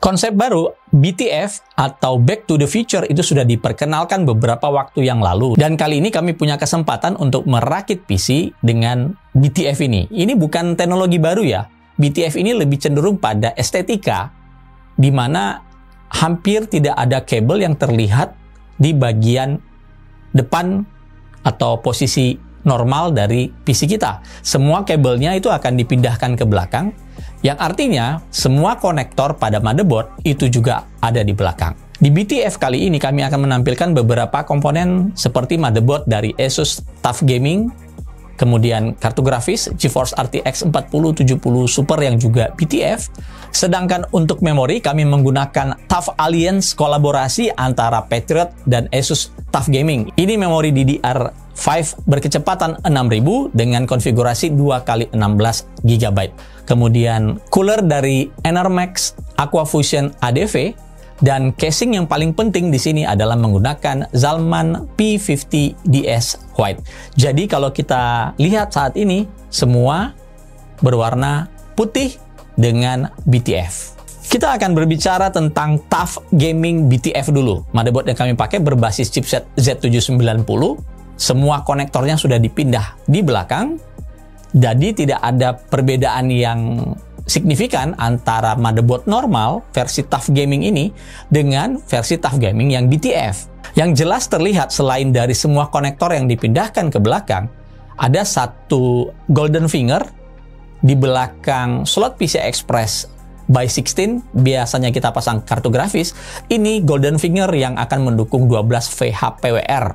Konsep baru BTF atau Back to the Future itu sudah diperkenalkan beberapa waktu yang lalu. Dan kali ini kami punya kesempatan untuk merakit PC dengan BTF ini. Ini bukan teknologi baru ya. BTF ini lebih cenderung pada estetika, di mana hampir tidak ada kabel yang terlihat di bagian depan atau posisi normal dari PC kita. Semua kabelnya itu akan dipindahkan ke belakang, yang artinya semua konektor pada motherboard itu juga ada di belakang. Di BTF kali ini kami akan menampilkan beberapa komponen seperti motherboard dari Asus TUF Gaming, kemudian kartu grafis GeForce RTX 4070 Super yang juga BTF. Sedangkan untuk memori kami menggunakan TUF Alliance kolaborasi antara Patriot dan Asus TUF Gaming. Ini memori DDR5 berkecepatan 6000 dengan konfigurasi 2x16 GB. Kemudian cooler dari Enermax Aquafusion ADV. Dan casing yang paling penting di sini adalah menggunakan Zalman P50DS White. Jadi kalau kita lihat saat ini semua berwarna putih dengan BTF. Kita akan berbicara tentang TUF Gaming BTF dulu. Motherboard yang kami pakai berbasis chipset Z790. Semua konektornya sudah dipindah di belakang. Jadi tidak ada perbedaan yang signifikan antara motherboard normal versi TUF Gaming ini dengan versi TUF Gaming yang BTF. Yang jelas terlihat selain dari semua konektor yang dipindahkan ke belakang, ada satu golden finger di belakang slot PCI Express by 16. Biasanya kita pasang kartu grafis. Ini golden finger yang akan mendukung 12 VHPWR.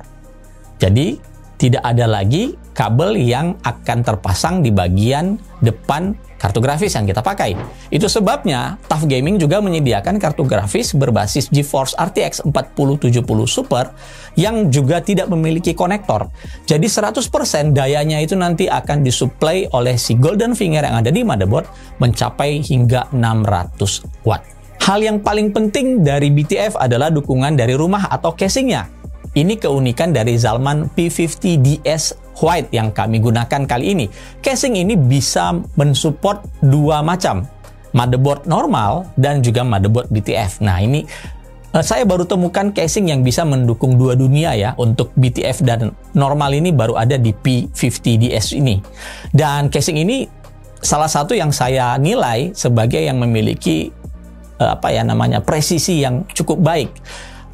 Jadi tidak ada lagi kabel yang akan terpasang di bagian depan kartu grafis yang kita pakai. Itu sebabnya TUF Gaming juga menyediakan kartu grafis berbasis GeForce RTX 4070 Super yang juga tidak memiliki konektor. Jadi 100% dayanya itu nanti akan disuplai oleh si golden finger yang ada di motherboard mencapai hingga 600 watt. Hal yang paling penting dari BTF adalah dukungan dari rumah atau casingnya. Ini keunikan dari Zalman P50DS White yang kami gunakan kali ini. Casing ini bisa mensupport dua macam, motherboard normal dan juga motherboard BTF. Nah ini saya baru temukan casing yang bisa mendukung dua dunia ya. Untuk BTF dan normal ini baru ada di P50DS ini. Dan casing ini salah satu yang saya nilai sebagai yang memiliki presisi yang cukup baik.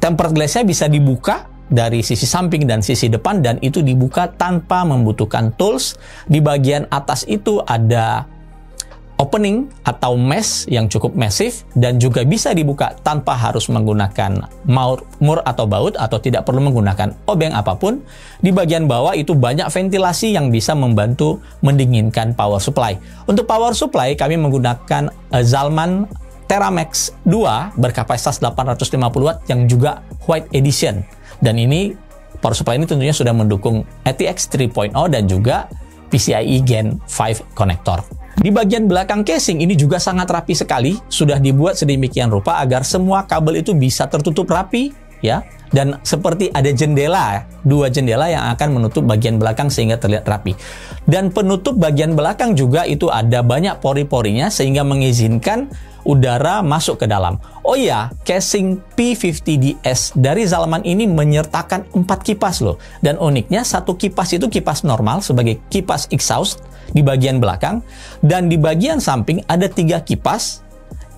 Tempered glass-nya bisa dibuka dari sisi samping dan sisi depan, dan itu dibuka tanpa membutuhkan tools. Di bagian atas itu ada opening atau mesh yang cukup masif dan juga bisa dibuka tanpa harus menggunakan mur atau baut atau tidak perlu menggunakan obeng apapun. Di bagian bawah itu banyak ventilasi yang bisa membantu mendinginkan power supply. Untuk power supply kami menggunakan Zalman Teramax 2 berkapasitas 850 watt yang juga White Edition. Dan ini power supply ini tentunya sudah mendukung ATX 3.0 dan juga PCIe Gen 5 konektor. Di bagian belakang casing ini juga sangat rapi sekali, sudah dibuat sedemikian rupa agar semua kabel itu bisa tertutup rapi ya. Dan seperti ada jendela, dua jendela yang akan menutup bagian belakang sehingga terlihat rapi. Dan penutup bagian belakang juga itu ada banyak pori-porinya sehingga mengizinkan udara masuk ke dalam. Oh iya, casing P50DS dari Zalman ini menyertakan 4 kipas loh. Dan uniknya satu kipas itu kipas normal sebagai kipas exhaust di bagian belakang, dan di bagian samping ada 3 kipas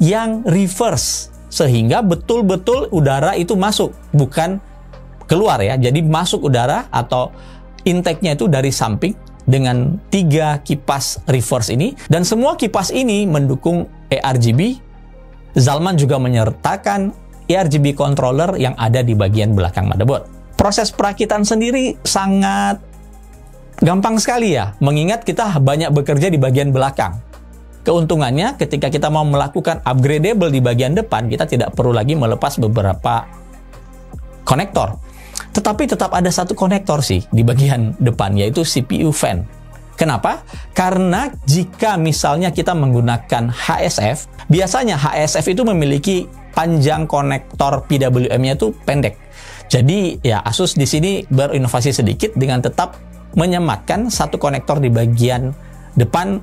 yang reverse sehingga betul-betul udara itu masuk, bukan keluar ya. Jadi masuk udara atau intake-nya itu dari samping dengan 3 kipas reverse ini, dan semua kipas ini mendukung ARGB. Zalman juga menyertakan ARGB controller yang ada di bagian belakang motherboard. Proses perakitan sendiri sangat gampang sekali ya, mengingat kita banyak bekerja di bagian belakang. Keuntungannya ketika kita mau melakukan upgradable di bagian depan, kita tidak perlu lagi melepas beberapa konektor. Tetapi tetap ada satu konektor sih di bagian depan, yaitu CPU fan. Kenapa? Karena jika misalnya kita menggunakan HSF, biasanya HSF itu memiliki panjang konektor PWM-nya itu pendek. Jadi ya Asus di sini berinovasi sedikit dengan tetap menyematkan satu konektor di bagian depan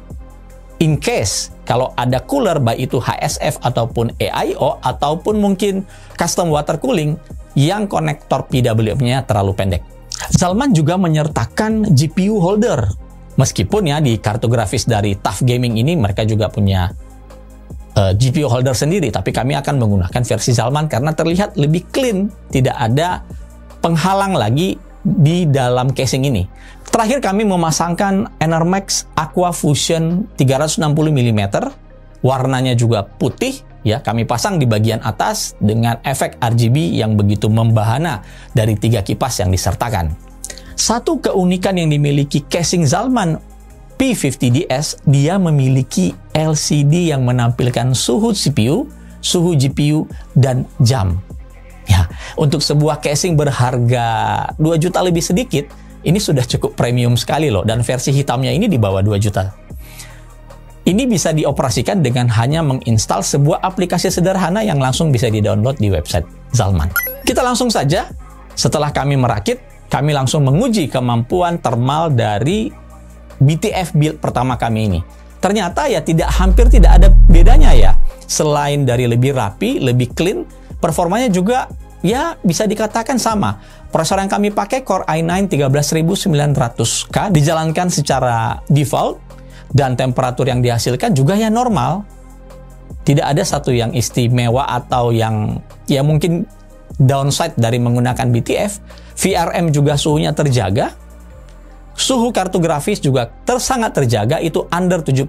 in case kalau ada cooler, baik itu HSF ataupun AIO, ataupun mungkin custom water cooling, yang konektor PWM-nya terlalu pendek. Zalman juga menyertakan GPU holder. Meskipun ya di kartu grafis dari TUF Gaming ini mereka juga punya GPU holder sendiri, tapi kami akan menggunakan versi Zalman karena terlihat lebih clean, tidak ada penghalang lagi di dalam casing ini. Terakhir kami memasangkan Enermax Aqua Fusion 360 mm, warnanya juga putih, ya kami pasang di bagian atas dengan efek RGB yang begitu membahana dari 3 kipas yang disertakan. Satu keunikan yang dimiliki casing Zalman P50DS, dia memiliki LCD yang menampilkan suhu CPU, suhu GPU, dan jam. Ya, untuk sebuah casing berharga 2 juta lebih sedikit, ini sudah cukup premium sekali loh, dan versi hitamnya ini di bawah 2 juta. Ini bisa dioperasikan dengan hanya menginstal sebuah aplikasi sederhana yang langsung bisa di-download di website Zalman. Kita langsung saja, setelah kami merakit, kami langsung menguji kemampuan thermal dari BTF build pertama kami ini. Ternyata ya hampir tidak ada bedanya ya. Selain dari lebih rapi, lebih clean, performanya juga ya bisa dikatakan sama. Prosesor yang kami pakai Core i9 13900K, dijalankan secara default, dan temperatur yang dihasilkan juga ya normal. Tidak ada satu yang istimewa atau yang ya mungkin downside dari menggunakan BTF. VRM juga suhunya terjaga. Suhu kartu grafis juga sangat terjaga, itu under 70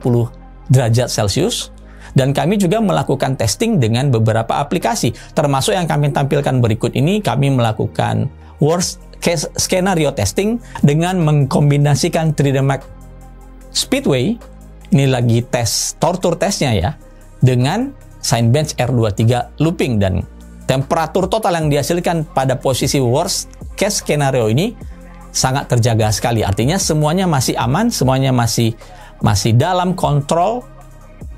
derajat Celcius. Dan kami juga melakukan testing dengan beberapa aplikasi, termasuk yang kami tampilkan berikut ini. Kami melakukan worst case scenario testing dengan mengkombinasikan 3D Max Speedway, ini lagi tes torture testnya ya, dengan Cinebench R23 looping, dan temperatur total yang dihasilkan pada posisi worst case scenario ini sangat terjaga sekali. Artinya semuanya masih aman, semuanya masih dalam kontrol,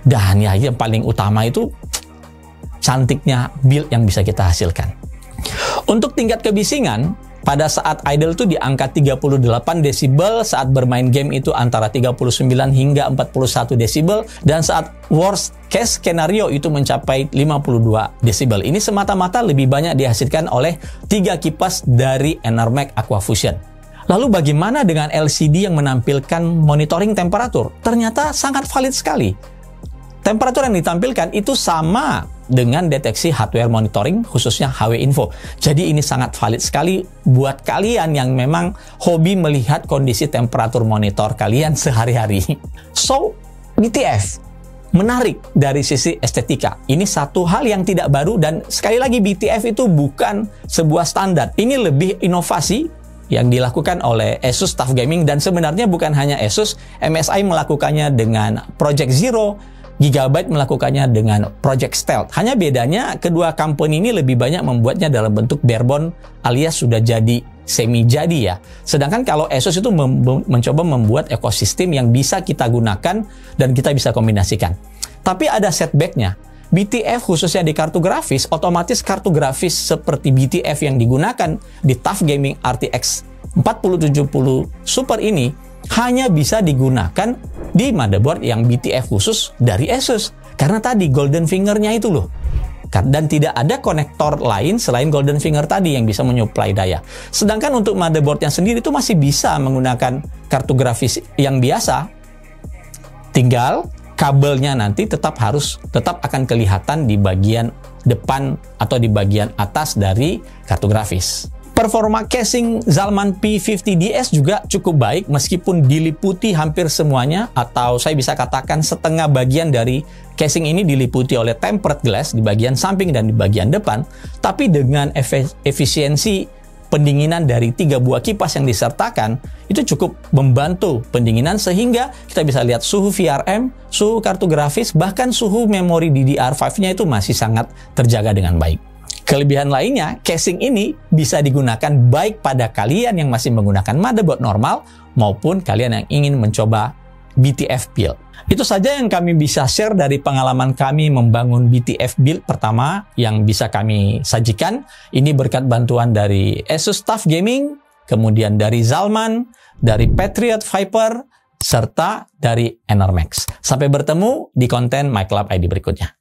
dan ya yang paling utama itu cantiknya build yang bisa kita hasilkan. Untuk tingkat kebisingan, pada saat idle itu di angka 38 desibel, saat bermain game itu antara 39 hingga 41 desibel, dan saat worst case scenario itu mencapai 52 desibel. Ini semata-mata lebih banyak dihasilkan oleh 3 kipas dari Enermax Aqua Fusion. Lalu bagaimana dengan LCD yang menampilkan monitoring temperatur? Ternyata sangat valid sekali. Temperatur yang ditampilkan itu sama dengan deteksi hardware monitoring, khususnya HW Info. Jadi ini sangat valid sekali buat kalian yang memang hobi melihat kondisi temperatur monitor kalian sehari-hari. So, BTF menarik dari sisi estetika. Ini satu hal yang tidak baru, dan sekali lagi BTF itu bukan sebuah standar. Ini lebih inovasi yang dilakukan oleh Asus TUF Gaming, dan sebenarnya bukan hanya Asus, MSI melakukannya dengan Project Zero, Gigabyte melakukannya dengan Project Stealth. Hanya bedanya kedua company ini lebih banyak membuatnya dalam bentuk barebone alias sudah jadi semi jadi ya. Sedangkan kalau Asus itu mencoba membuat ekosistem yang bisa kita gunakan dan kita bisa kombinasikan. Tapi ada setbacknya. BTF khususnya di kartu grafis, otomatis kartu grafis seperti BTF yang digunakan di TUF Gaming RTX 4070 Super ini hanya bisa digunakan di motherboard yang BTF khusus dari Asus. Karena tadi golden fingernya itu loh. Dan tidak ada konektor lain selain golden finger tadi yang bisa menyuplai daya. Sedangkan untuk motherboardnya sendiri itu masih bisa menggunakan kartu grafis yang biasa. Tinggal kabelnya nanti tetap akan kelihatan di bagian depan atau di bagian atas dari kartu grafis. Performa casing Zalman P50DS juga cukup baik meskipun diliputi hampir semuanya, atau saya bisa katakan setengah bagian dari casing ini diliputi oleh tempered glass di bagian samping dan di bagian depan, tapi dengan efisiensi pendinginan dari 3 buah kipas yang disertakan itu cukup membantu pendinginan, sehingga kita bisa lihat suhu VRM, suhu kartu grafis, bahkan suhu memori DDR5-nya itu masih sangat terjaga dengan baik. Kelebihan lainnya, casing ini bisa digunakan baik pada kalian yang masih menggunakan motherboard normal maupun kalian yang ingin mencoba BTF build. Itu saja yang kami bisa share dari pengalaman kami membangun BTF build pertama yang bisa kami sajikan. Ini berkat bantuan dari Asus TUF Gaming, kemudian dari Zalman, dari Patriot Viper, serta dari Enermax. Sampai bertemu di konten My Club ID berikutnya.